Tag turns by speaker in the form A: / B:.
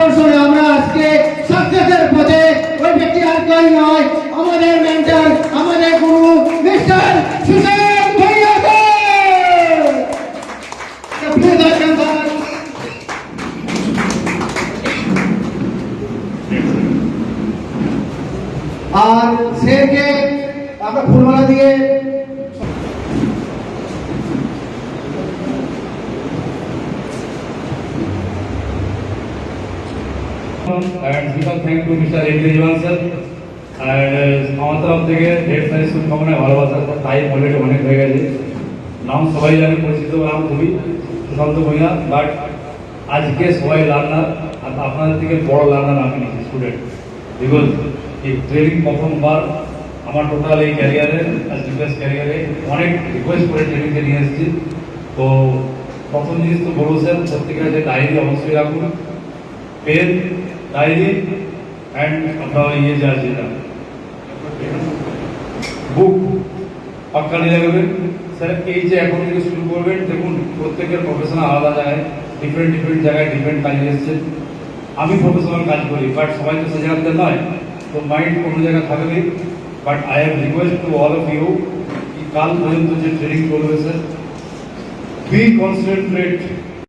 A: আমরা আজকে সাকসেসের পথে ওই ব্যক্তি আর কেউ নয়, আমাদের মেন্টর, আমাদের গুরু মিস্টার সুশান্ত ভাইয়া। আর স্যারকে আমরা ফুলমালা দিয়ে
B: and special thank to Mr. Ridwan sir and আমার তরফ থেকে হেড স্যার শুভকামনা ভালোবাসা তাই অলরেডি অনেক হয়ে গেছে। নাম সবাই জানে, পরিচিত নাম খুবই সুশান্ত ভূঁইয়া, বাট আজকে সবাই লার্নার আর আপনাদের থেকে বড় লার্নার আমি নিজে স্টুডেন্ট, বিকজ এই ট্রেনিং প্রথমবার আমার টোটাল এই ক্যারিয়ারে ডিফেন্স ক্যারিয়ারে অনেক রিকোয়েস্ট করে ট্রেনিংকে নিয়ে এসেছি। তো প্রথম জিনিস তো বলবো স্যার, প্রত্যেকের যে ডায়েরি অবশ্যই রাখুন, পেন ডায়েরি অ্যান্ড আপনার ইয়ে যা যেটা বুক পাক্কা নিয়ে রাখবেন। স্যার এই যে এখন থেকে শুরু করবেন, দেখুন প্রত্যেকের প্রফেশনাল আলাদা জায়গায়, ডিফারেন্ট জায়গায় ডিফারেন্ট কাজে এসেছেন। আমি প্রফেশনাল কাজ করি, বাট সবাই তো সে জায়গাতে নয়, তো মাইন্ড কোনো জায়গায় থাকবে। But I have request to all of you, কাল পর্যন্ত যে ট্রেনিং চলবে স্যার, বি কনসেন্ট্রেট